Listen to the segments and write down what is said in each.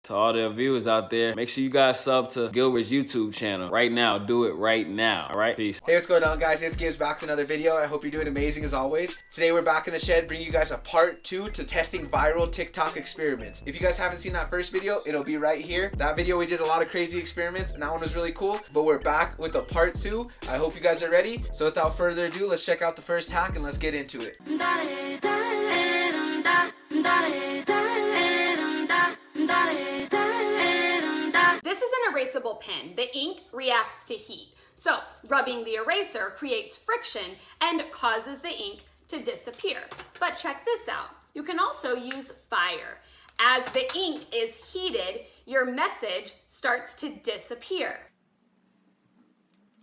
To all the viewers out there, make sure you guys sub to Gilbert's YouTube channel right now. Do it right now. All right, peace. Hey, what's going on, guys? It's Gibbs back with another video. I hope you're doing amazing as always. Today we're back in the shed bringing you guys a part 2 to testing viral TikTok experiments. If you guys haven't seen that first video, it'll be right here. That video we did a lot of crazy experiments and that one was really cool, but we're back with a part 2. I hope you guys are ready. So without further ado, let's check out the first hack and let's get into it. This is an erasable pen. The ink reacts to heat. So rubbing the eraser creates friction and causes the ink to disappear. But check this out. You can also use fire. As the ink is heated, your message starts to disappear.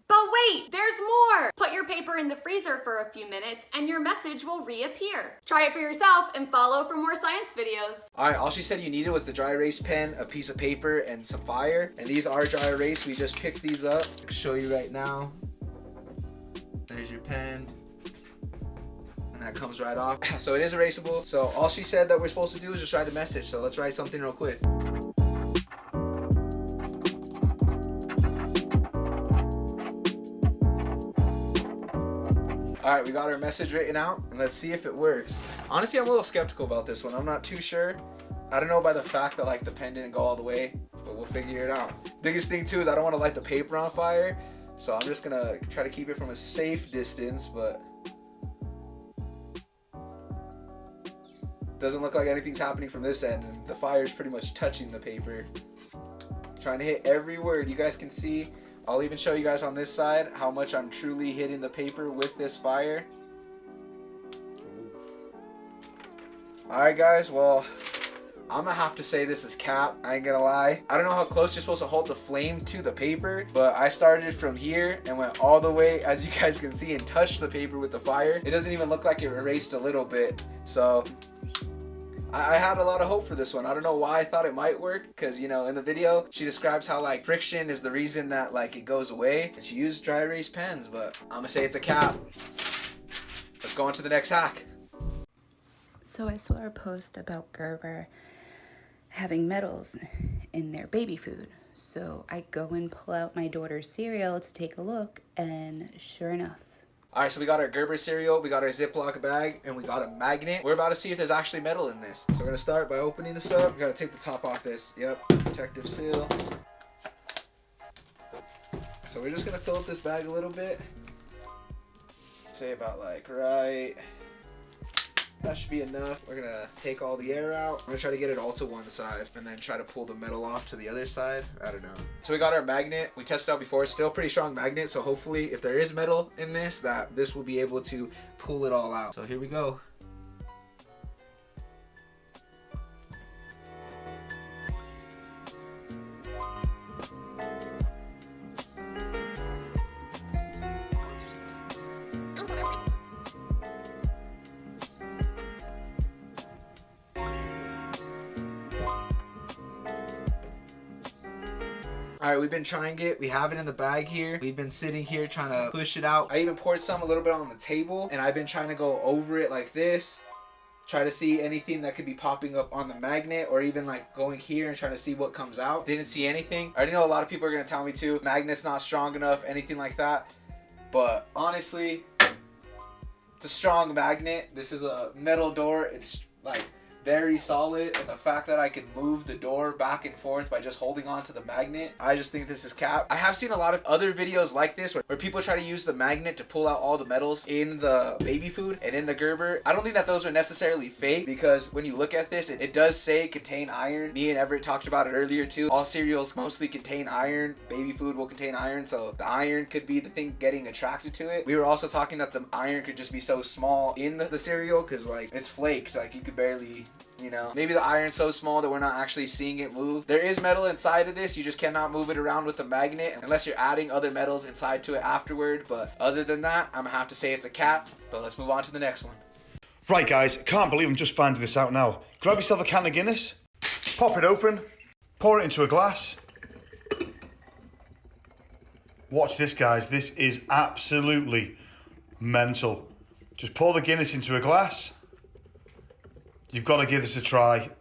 But wait, there's more! Put your paper in the freezer for a few minutes and your message will reappear. Try it for yourself and follow for more science videos. Alright, all she said you needed was the dry erase pen, a piece of paper, and some fire. And these are dry erase. We just picked these up. I can show you right now. There's your pen. And that comes right off. So it is erasable. So all she said that we're supposed to do is just write a message. So let's write something real quick. Alright, we got our message written out, and let's see if it works. Honestly, I'm a little skeptical about this one. I'm not too sure. I don't know by the fact that like the pen didn't go all the way, but we'll figure it out. Biggest thing too is I don't want to light the paper on fire, so I'm just gonna try to keep it from a safe distance, but doesn't look like anything's happening from this end, and the fire is pretty much touching the paper. Trying to hit every word. You guys can see. I'll even show you guys on this side how much I'm truly hitting the paper with this fire. Alright guys, well, I'm gonna have to say this is cap. I ain't gonna lie. I don't know how close you're supposed to hold the flame to the paper, but I started from here and went all the way, as you guys can see, and touched the paper with the fire. It doesn't even look like it erased a little bit. So I had a lot of hope for this one. I don't know why I thought it might work, because, you know, in the video, she describes how, like, friction is the reason that, like, it goes away. And she used dry erase pens, but I'm gonna say it's a cap. Let's go on to the next hack. So I saw a post about Gerber having metals in their baby food. So I go and pull out my daughter's cereal to take a look, and sure enough. Alright, so we got our Gerber cereal, we got our Ziploc bag, and we got a magnet. We're about to see if there's actually metal in this. So we're gonna start by opening this up. We gotta take the top off this. Yep, protective seal. So we're just gonna fill up this bag a little bit. Say about like right. That should be enough. We're gonna take all the air out. I'm gonna try to get it all to one side and then try to pull the metal off to the other side. I don't know. So we got our magnet. We tested out before. It's still a pretty strong magnet. So hopefully if there is metal in this, that this will be able to pull it all out. So here we go. Alright, we've been trying it. We have it in the bag here. We've been sitting here trying to push it out. I even poured some a little bit on the table, and I've been trying to go over it like this. Try to see anything that could be popping up on the magnet, or even like going here and trying to see what comes out. Didn't see anything. I already know a lot of people are going to tell me too, magnet's not strong enough, anything like that. But honestly, it's a strong magnet. This is a metal door. It's like very solid, and the fact that I can move the door back and forth by just holding on to the magnet, I just think this is cap. I have seen a lot of other videos like this where people try to use the magnet to pull out all the metals in the baby food and in the Gerber. I don't think that those are necessarily fake, because when you look at this, it does say contain iron. Me and Everett talked about it earlier too. All cereals mostly contain iron. Baby food will contain iron, so the iron could be the thing getting attracted to it. We were also talking that the iron could just be so small in the cereal because like it's flaked, like you could barely, you know, maybe the iron's so small that we're not actually seeing it move. There is metal inside of this. You just cannot move it around with the magnet unless you're adding other metals inside to it afterward. But other than that, I'm gonna have to say it's a cap. But let's move on to the next one. Right guys, can't believe I'm just finding this out now. Grab yourself a can of Guinness, pop it open, pour it into a glass. Watch this guys, this is absolutely mental. Just pour the Guinness into a glass. You've got to give this a try.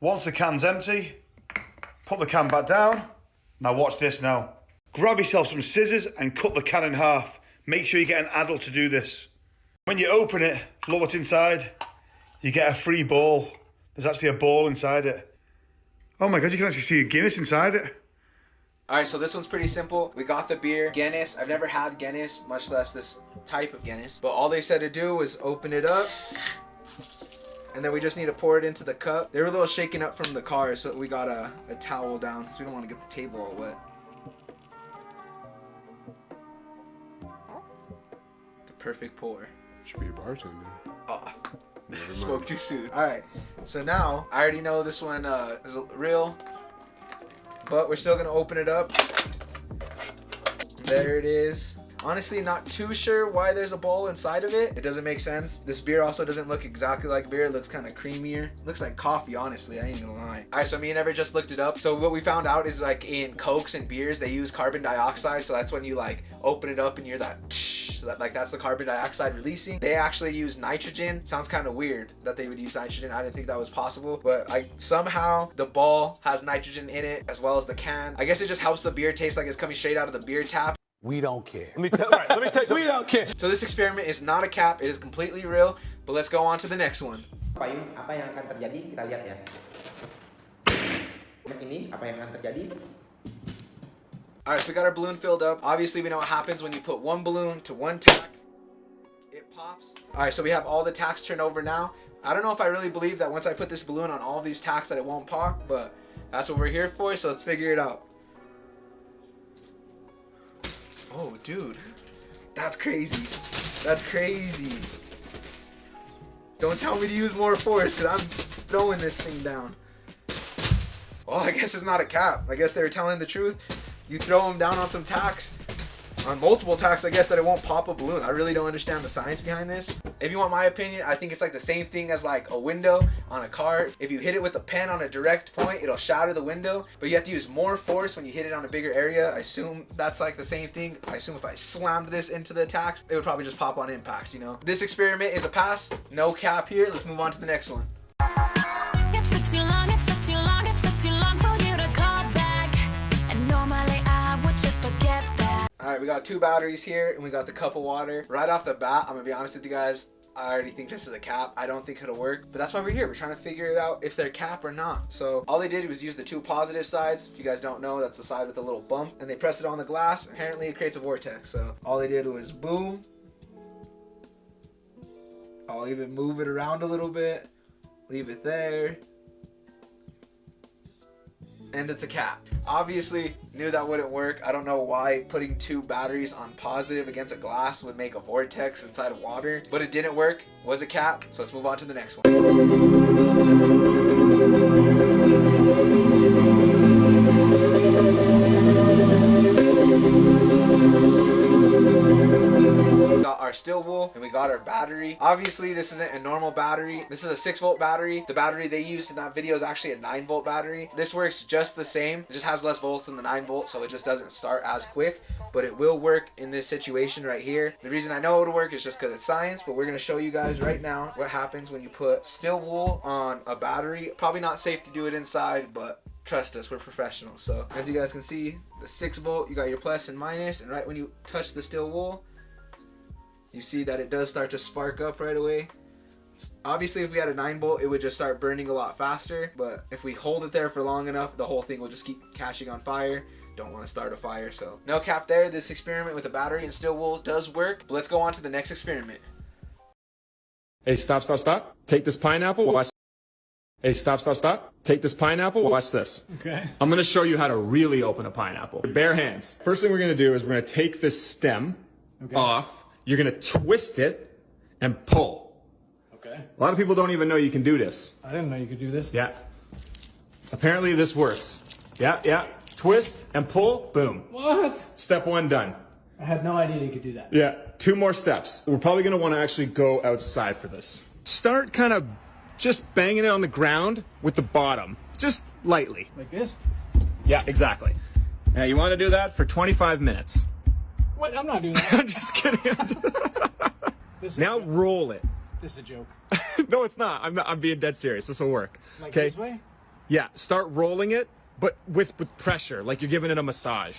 Once the can's empty, put the can back down. Now watch this now. Grab yourself some scissors and cut the can in half. Make sure you get an adult to do this. When you open it, look what's inside. You get a free ball. There's actually a ball inside it. Oh my God, you can actually see a Guinness inside it. All right, so this one's pretty simple. We got the beer, Guinness. I've never had Guinness, much less this type of Guinness. But all they said to do was open it up. And then we just need to pour it into the cup. They were a little shaken up from the car, so we got a towel down because we don't want to get the table all wet. The perfect pour. Should be a bartender. Oh, spoke too soon. All right, so now I already know this one is real, but we're still gonna open it up. There it is. Honestly, not too sure why there's a ball inside of it. It doesn't make sense. This beer also doesn't look exactly like beer. It looks kind of creamier. Looks like coffee, honestly. I ain't gonna lie. All right, so me and Ever just looked it up. So what we found out is like in Cokes and beers, they use carbon dioxide. So that's when you like open it up and you're like that's the carbon dioxide releasing. They actually use nitrogen. Sounds kind of weird that they would use nitrogen. I didn't think that was possible, but somehow the ball has nitrogen in it as well as the can. I guess it just helps the beer taste like it's coming straight out of the beer tap. We don't care. Let me tell you something. We don't care. So this experiment is not a cap. It is completely real. But let's go on to the next one. Apa yang akan terjadi? Kita lihat ya. Ini apa yang akan terjadi? All right, so we got our balloon filled up. Obviously, we know what happens when you put one balloon to one tack. It pops. All right, so we have all the tacks turned over now. I don't know if I really believe that once I put this balloon on all of these tacks that it won't pop, but that's what we're here for, so let's figure it out. Oh, dude. That's crazy. That's crazy. Don't tell me to use more force, because I'm throwing this thing down. Well, I guess it's not a cap. I guess they were telling the truth. You throw them down on some tacks, on multiple tacks, I guess that it won't pop a balloon. I really don't understand the science behind this. If you want my opinion, I think it's like the same thing as like a window on a car. If you hit it with a pen on a direct point, it'll shatter the window, but you have to use more force when you hit it on a bigger area. I assume that's like the same thing. I assume if I slammed this into the tacks, it would probably just pop on impact, you know? This experiment is a pass. No cap here. Let's move on to the next one. It took too long, it took too long, it took too long for you to call back. And normally I would just forget that. All right, we got 2 batteries here and we got the cup of water. Right off the bat, I'm gonna be honest with you guys, I already think this is a cap. I don't think it'll work, but that's why we're here. We're trying to figure it out if they're cap or not. So all they did was use the 2 positive sides. If you guys don't know, that's the side with the little bump, and they press it on the glass. Apparently it creates a vortex. So all they did was boom. I'll even move it around a little bit. Leave it there. And it's a cap. Obviously knew that wouldn't work. I don't know why putting 2 batteries on positive against a glass would make a vortex inside of water, but it didn't work. It was a cap. So let's move on to the next one. Got our still wool and we got our battery. Obviously this isn't a normal battery. This is a 6-volt battery. The battery they used in that video is actually a 9-volt battery. This works just the same. It just has less volts than the 9-volt, so it just doesn't start as quick, but it will work in this situation right here. The reason I know it'll work is just because it's science, but we're gonna show you guys right now what happens when you put still wool on a battery. Probably not safe to do it inside, but trust us, we're professionals. So as you guys can see, the 6-volt, you got your plus and minus, and right when you touch the still wool, you see that it does start to spark up right away. Obviously, if we had a 9-volt, it would just start burning a lot faster, but if we hold it there for long enough, the whole thing will just keep catching on fire. Don't want to start a fire, so no cap there. This experiment with a battery and still wool does work, but let's go on to the next experiment. Hey, stop. Take this pineapple, watch. Hey, stop. Take this pineapple, watch this. Okay. I'm gonna show you how to really open a pineapple. Bare hands. First thing we're gonna do is we're gonna take this stem off. You're gonna twist it and pull. Okay. A lot of people don't even know you can do this. I didn't know you could do this. Yeah. Apparently this works. Yeah. Twist and pull, boom. What? Step 1 done. I had no idea you could do that. Yeah, 2 more steps. We're probably gonna wanna actually go outside for this. Start kind of just banging it on the ground with the bottom, just lightly. Like this? Yeah, exactly. Now you wanna do that for 25 minutes. What? I'm not doing that. I'm just kidding. Now roll it. This is a joke. No, it's not. I'm being dead serious. This will work. Like okay? this way? Yeah, start rolling it, but with pressure, like you're giving it a massage.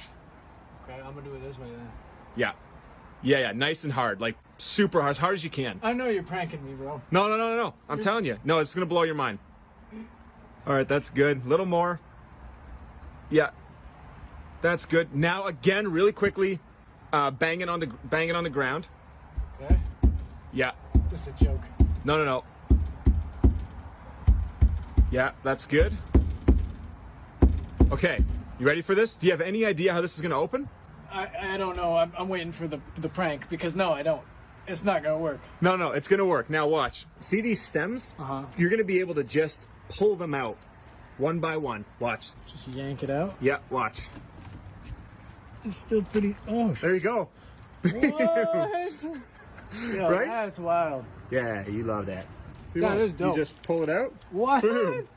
Okay, I'm gonna do it this way then. Yeah. Yeah, nice and hard, like super hard, as hard as you can. I know you're pranking me, bro. No. I'm telling you. No, it's gonna blow your mind. All right, that's good. A little more. Yeah. That's good. Now again, really quickly, bang it on the ground. Okay. Yeah. This is a joke. No. Yeah, that's good. Okay, you ready for this? Do you have any idea how this is gonna open? I don't know. I'm waiting for the prank because no, I don't. It's not gonna work. No, it's gonna work. Now watch. See these stems? You're gonna be able to just pull them out one by one. Watch. Just yank it out. Yeah, watch. It's still pretty. Oh, there you go. What? Yo, Right? That's wild. Yeah, you love that. See, That watch. is dope. You just pull it out. What? Boom.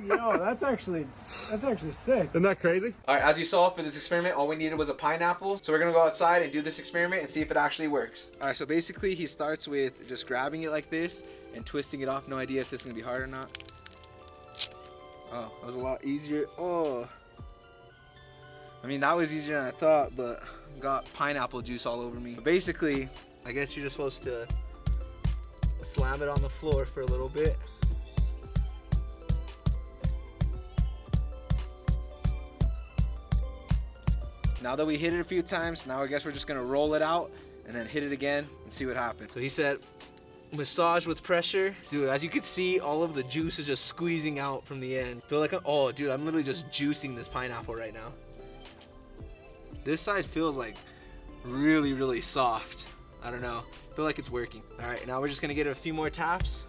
Yo, that's actually sick. Isn't that crazy? All right, as you saw for this experiment, all we needed was a pineapple. So we're gonna go outside and do this experiment and see if it actually works. All right, so basically he starts with just grabbing it like this and twisting it off. No idea if this is gonna be hard or not. Oh, that was a lot easier. Oh, I mean, that was easier than I thought, but got pineapple juice all over me. But basically, I guess you're just supposed to slam it on the floor for a little bit. Now that we hit it a few times, now I guess we're just gonna roll it out and then hit it again and see what happens. So he said, massage with pressure. Dude, as you can see, all of the juice is just squeezing out from the end. Feel like, oh dude, I'm literally just juicing this pineapple right now. This side feels like really, really soft. I don't know, I feel like it's working. All right, now we're just gonna get a few more taps.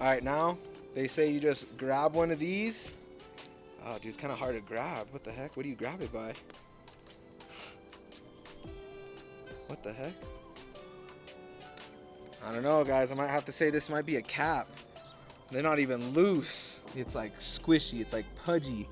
All right, now they say you just grab one of these. Oh, dude, it's kind of hard to grab. What the heck? What do you grab it by? What the heck? I don't know, guys. I might have to say this might be a cap. They're not even loose. It's like squishy. It's like pudgy.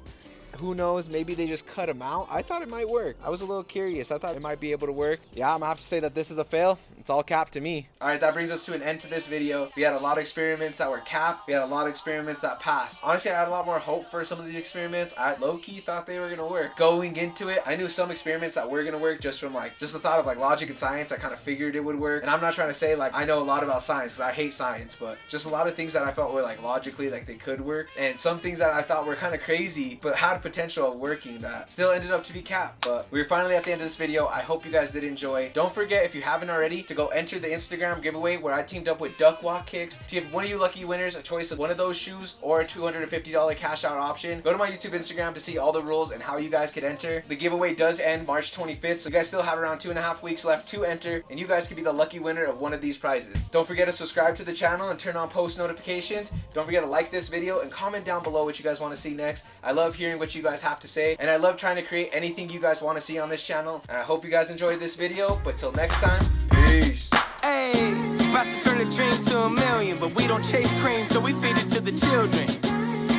Who knows? Maybe they just cut them out. I thought it might work. I was a little curious. I thought it might be able to work. Yeah, I'm gonna have to say that this is a fail. It's all cap to me. All right, that brings us to an end to this video. We had a lot of experiments that were capped. We had a lot of experiments that passed. Honestly, I had a lot more hope for some of these experiments. I low-key thought they were gonna work. Going into it, I knew some experiments that were gonna work just from just the thought of logic and science. I kind of figured it would work. And I'm not trying to say I know a lot about science because I hate science, but just a lot of things that I felt were logically they could work. And some things that I thought were kind of crazy but had potential of working that still ended up to be capped. But we're finally at the end of this video. I hope you guys did enjoy. Don't forget, if you haven't already, to go enter the Instagram giveaway where I teamed up with Duck Walk Kicks to give one of you lucky winners a choice of one of those shoes or a $250 cash out option. Go to my YouTube Instagram to see all the rules and how you guys could enter. The giveaway does end March 25th, so you guys still have around 2.5 weeks left to enter, and you guys could be the lucky winner of one of these prizes. Don't forget to subscribe to the channel and turn on post notifications. Don't forget to like this video and comment down below what you guys want to see next. I love hearing what you guys have to say, and I love trying to create anything you guys want to see on this channel. And I hope you guys enjoyed this video, but till next time, peace. Hey, about to turn a dream to a million, but we don't chase cream, so we feed it to the children.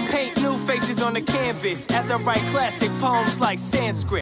Paint new faces on the canvas as I write classic poems like Sanskrit.